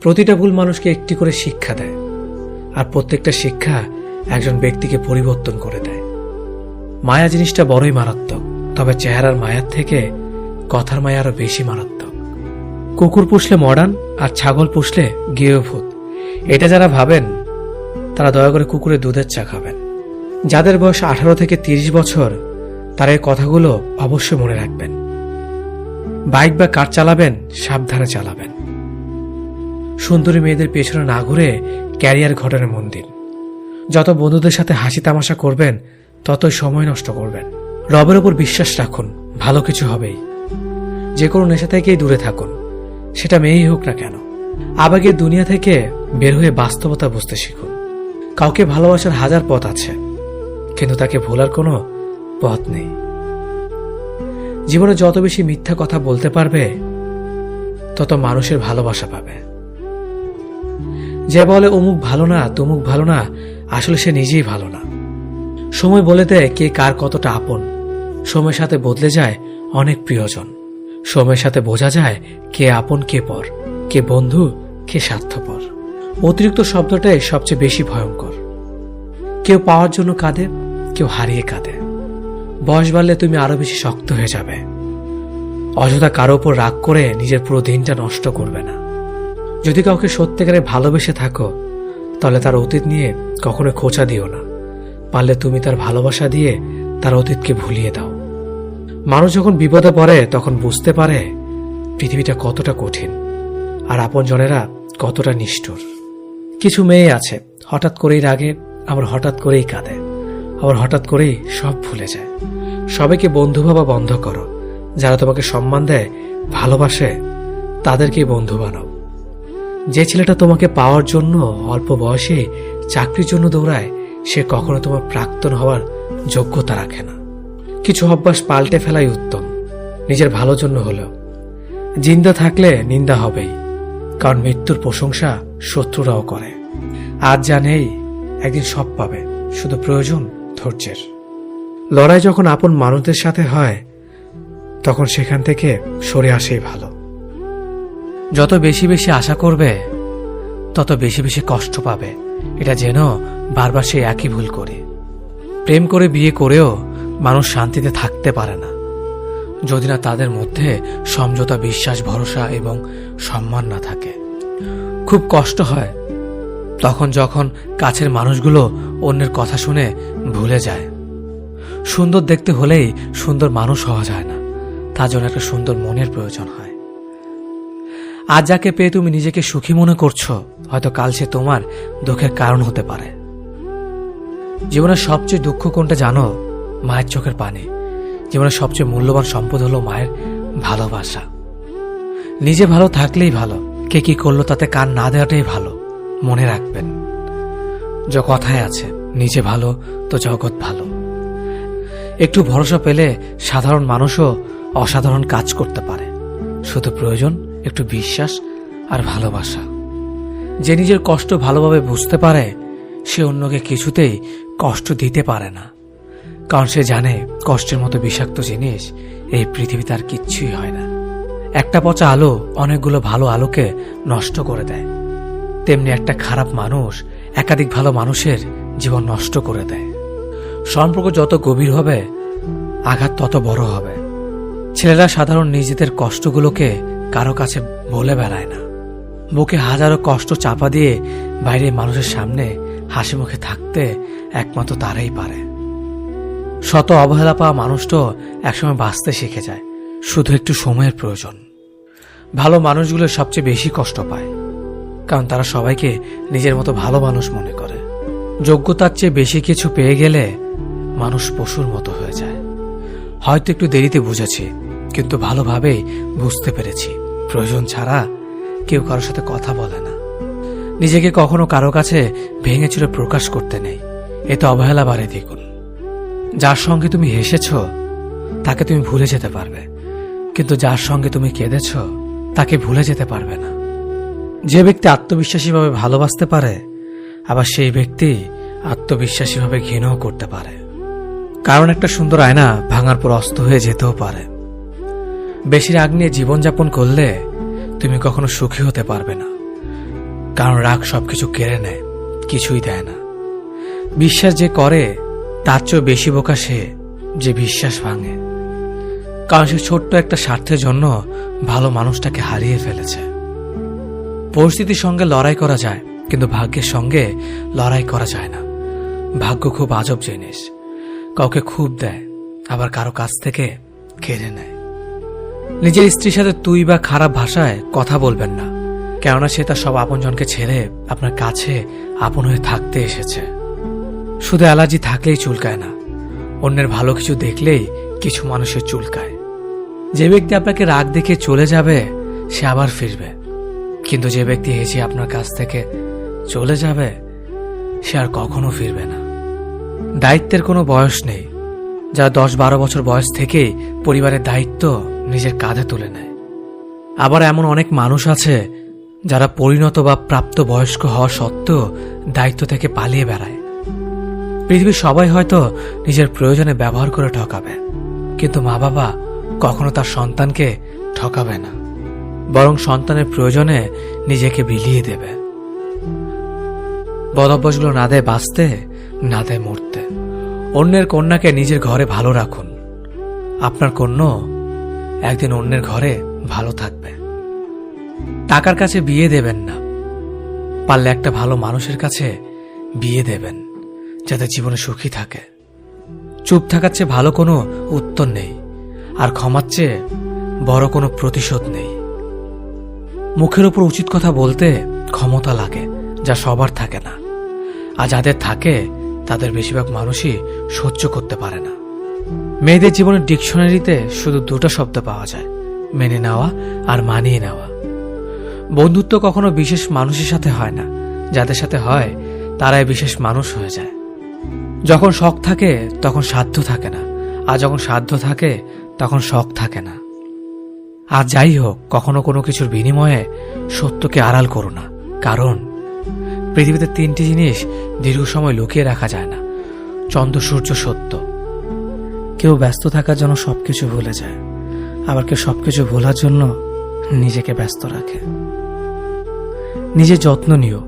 প্রতিটা ভুল মানুষকে একটি করে শিক্ষা দেয়, আর প্রত্যেকটা শিক্ষা একজন ব্যক্তিকে পরিবর্তন করে দেয়। মায়া জিনিসটা বড়ই মারাত্মক, তবে চেহারার মায়ার থেকে কথার মায়া আরো বেশি মারাত্মক। কুকুর পুষলে মডার্ন আর ছাগল পুষলে গৃহভূত, এটা যারা ভাবেন তারা দয়া করে কুকুরের দুধের চা খাবেন। যাদের বয়স 18 থেকে 30 বছর তারা এই কথাগুলো অবশ্যই মনে রাখবেন। বাইক বা কার চালাবেন সাবধানে চালাবেন। সুন্দরী মেয়েদের পেছনে না ঘুরে ক্যারিয়ার ঘটনে মন দিন। যত বন্ধুদের সাথে হাসি তামাশা করবেন ততই সময় নষ্ট করবেন। রবের উপর বিশ্বাস রাখুন, ভালো কিছু হবেই। যে কোনো নেশা থেকেই দূরে থাকুন, সেটা মেয়েই হোক না কেন। আবেগের দুনিয়া থেকে বের হয়ে বাস্তবতা বুঝতে শিখুন। কাউকে ভালোবাসার হাজার পথ আছে, কিন্তু তাকে ভোলার কোনো পথ নেই। জীবনে যত বেশি মিথ্যা কথা বলতে পারবে তত মানুষের ভালোবাসা পাবে। যে বলে অমুক ভালো না তমুক ভালো না, আসলে সে নিজেই ভালো না। সময় বলে দেয় কে কার কতটা আপন। সময়ের সাথে বদলে যায় অনেক প্রিয়জন। সময়ের সাথে বোঝা যায় কে আপন কে পর, কে বন্ধু কে স্বার্থপর। অতিরিক্ত শব্দটাই সবচেয়ে বেশি ভয়ঙ্কর। কেউ পাওয়ার জন্য কাঁদে, কেউ হারিয়ে কাঁদে। বয়স বাড়লে তুমি আরো বেশি শক্ত হয়ে যাবে। অযথা কারো উপর রাগ করে নিজের পুরো দিনটা নষ্ট করবে না। যদি কাউকে সত্যিকারে ভালোবেসে থাকো তাহলে তার অতীত নিয়ে কখনো খোঁচা দিও না। পারলে তুমি তার ভালোবাসা দিয়ে তার অতীতকে ভুলিয়ে দাও। মানুষ যখন বিপদে পড়ে তখন বুঝতে পারে পৃথিবীটা কতটা কঠিন আর আপনজনেরা কতটা নিষ্ঠুর। কিছু মেয়ে আছে হঠাৎ করেই রাগে, আবার হঠাৎ করেই কাঁদে, আবার হঠাৎ করেই সব ভুলে যায়। সবাইকে বন্ধু ভাবা বন্ধ করো। যারা তোমাকে সম্মান দেয়, ভালোবাসে, তাদেরকেই বন্ধু বানাও। যে ছেলেটা তোমাকে পাওয়ার জন্য অল্প বয়সে চাকরির জন্য দৌড়ায়, সে কখনো তোমার প্রাক্তন হওয়ার যোগ্যতা রাখে না। কিছু অভ্যাস পাল্টে ফেলাই উত্তম, নিজের ভালোর জন্য হলেও। জিন্দা থাকলে নিন্দা হবেই, কারণ মৃত্যুর প্রশংসা শত্রুরাও করে। আজ যা নেই একদিন সব পাবে, শুধু প্রয়োজন ধৈর্যের। লড়াই যখন আপন মানুষদের সাথে হয় তখন সেখান থেকে সরে আসেই ভালো। যত বেশি বেশি আশা করবে তত বেশি বেশি কষ্ট পাবে, এটা যেন বারবার সেই একই ভুল করে। প্রেম করে বিয়ে করেও মানুষ শান্তিতে থাকতে পারে না যদি না তাদের মধ্যে সমঝোতা, বিশ্বাস, ভরসা এবং সম্মান না থাকে। খুব কষ্ট হয় তখন যখন কাছের মানুষগুলো অন্যের কথা শুনে ভুলে যায়। সুন্দর দেখতে হলেই সুন্দর মানুষ হওয়া যায় না, তার জন্য একটা সুন্দর মনের প্রয়োজন হয়। আজ যাকে পেয়ে তুমি নিজেকে সুখী মনে করছো, হয়তো কাল সে তোমার দুঃখের কারণ হতে পারে। জীবনের সবচেয়ে দুঃখ কোনটা জানো? মায়ের চোখের পানি। জীবনের সবচেয়ে মূল্যবান সম্পদ হলো মায়ের ভালোবাসা। নিজে ভালো থাকলেই ভালো, কে কি করলো তাতে কান না দেওয়াটাই ভালো। মনে রাখবেন, যে কথায় আছে, নিজে ভালো তো জগৎ ভালো। একটু ভরসা পেলে সাধারণ মানুষও অসাধারণ কাজ করতে পারে। শুধু প্রয়োজন একটু বিশ্বাস আর ভালোবাসা। যে নিজের কষ্ট ভালোভাবে বুঝতে পারে সে অন্যকে কিছুতেই কষ্ট দিতে পারে না, কারণ সে জানে কষ্টের মতো বিষাক্ত জিনিস এই পৃথিবীতে আর কিচ্ছুই হয় না। একটা পচা আলো অনেকগুলো ভালো আলোকে নষ্ট করে দেয়, তেমনি একটা খারাপ মানুষ একাধিক ভালো মানুষের জীবন নষ্ট করে দেয়। সম্পর্ক যত গভীর হবে আঘাত তত বড় হবে। ছেলেরা সাধারণ নিজেদের কষ্টগুলোকে কারো কাছে বলে বেড়ায় না। বুকে হাজারো কষ্ট চাপা দিয়ে বাইরে মানুষের সামনে হাসি মুখে থাকতে একমাত্র তারাই পারে। শত অবহেলা পাওয়া মানুষটাও একসময় বাঁচতে শিখে যায়, শুধু একটু সময়ের প্রয়োজন। ভালো মানুষগুলো সবচেয়ে বেশি কষ্ট পায়, কারণ তারা সবাইকে নিজের মতো ভালো মানুষ মনে করে। যোগ্যতার চেয়ে বেশি কিছু পেয়ে গেলে মানুষ পশুর মতো হয়ে যায়। হয়তো একটু দেরিতে বুঝেছি, কিন্তু ভালোভাবেই বুঝতে পেরেছি প্রয়োজন ছাড়া কেউ কারোর সাথে কথা বলে না। নিজেকে কখনো কারো কাছে ভেঙে চুরে প্রকাশ করতে নেই, এতে অবহেলা বাড়ে দ্বিগুণ। যার সঙ্গে তুমি হেসেছ তাকে তুমি ভুলে যেতে পারবে, কিন্তু যার সঙ্গে তুমি কেঁদেছ তাকে ভুলে যেতে পারবে না। যে ব্যক্তি আত্মবিশ্বাসীভাবে ভালোবাসতে পারে, আবার সেই ব্যক্তি আত্মবিশ্বাসীভাবে ঘৃণাও করতে পারে। কারণ একটা সুন্দর আয়না ভাঙার পর অস্ত হয়ে যেতেও পারে। বেশি রাগ নিয়ে জীবনযাপন করলে তুমি কখনো সুখী হতে পারবে না, কারণ রাগ সবকিছু কেড়ে নেয়, কিছুই দেয় না। বিশ্বাস যে করে তার চেয়েও বেশি বোকা সে যে বিশ্বাস ভাঙে, কারণ সে ছোট্ট একটা স্বার্থের জন্য ভালো মানুষটাকে হারিয়ে ফেলেছে। পরিস্থিতির সঙ্গে লড়াই করা যায়, কিন্তু ভাগ্যের সঙ্গে লড়াই করা যায় না। ভাগ্য খুব আজব জিনিস, কাউকে খুব দেয়, আবার কারো কাছ থেকে কেড়ে নেয়। নিজের স্ত্রীর সাথে তুই বা খারাপ ভাষায় কথা বলবেন না, কেননা সে তার সব আপনজনকে ছেড়ে আপনার কাছে আপন হয়ে থাকতে এসেছে। শুধু অ্যালার্জি থাকলেই চুলকায় না, অন্যের ভালো কিছু দেখলেই কিছু মানুষের চুলকায়। যে ব্যক্তি আপনাকে রাগ দেখে চলে যাবে সে আবার ফিরবে, কিন্তু যে ব্যক্তি হেসে আপনার কাছ থেকে চলে যাবে সে আর কখনো ফিরবে না। দায়িত্বের কোনো বয়স নেই, যারা 10-12 বছর বয়স থেকেই পরিবারের দায়িত্ব নিজের কাঁধে তুলে নেয়। আবার এমন অনেক মানুষ আছে যারা পরিণত বা প্রাপ্ত বয়স্ক হওয়া সত্ত্বেও দায়িত্ব থেকে পালিয়ে বেড়ায়। পৃথিবীর সবাই হয়তো নিজের প্রয়োজনে ব্যবহার করে ঠকাবে, কিন্তু মা বাবা কখনো তার সন্তানকে ঠকাবে না, বরং সন্তানের প্রয়োজনে নিজেকে বিলিয়ে দেবে। বদভ্যাসগুলো না দেয় বাঁচতে, না দেয় মরতে। অন্যের কন্যাকে নিজের ঘরে ভালো রাখুন, আপনার কন্যা একদিন অন্যের ঘরে ভালো থাকবে। টাকার কাছে বিয়ে দেবেন না, পারলে একটা ভালো মানুষের কাছে বিয়ে দেবেন, যাতে জীবনে সুখী থাকে। চুপ থাকার চেয়ে ভালো কোনো উত্তর নেই, আর ক্ষমার চেয়ে বড় কোনো প্রতিশোধ নেই। মুখের উপর উচিত কথা বলতে ক্ষমতা লাগে, যা সবার থাকে না, আর যাদের থাকে তাদের বেশিরভাগ মানুষই সহ্য করতে পারে না। মেয়েদের জীবনের ডিকশনারিতে শুধু 2টা শব্দ পাওয়া যায়, মেনে নেওয়া আর মানিয়ে নেওয়া। বন্ধুত্ব কখনো বিশেষ মানুষের সাথে হয় না, যাদের সাথে হয় তারাই বিশেষ মানুষ হয়ে যায়। যখন শখ থাকে তখন সাধ্য থাকে না, আর যখন সাধ্য থাকে তখন শখ থাকে না। আর যাই হোক, কখনো কোনো কিছুর বিনিময়ে সত্যকে আড়াল করো না, কারণ পৃথিবীতে 3টি জিনিস দীর্ঘ সময় লুকিয়ে রাখা যায় না: চন্দ্র, সূর্য, সত্য। কেউ ব্যস্ত থাকার জন্য সবকিছু ভুলে যায়, আবার কেউ সবকিছু ভোলার জন্য নিজেকে ব্যস্ত রাখে। নিজের যত্ন নিও,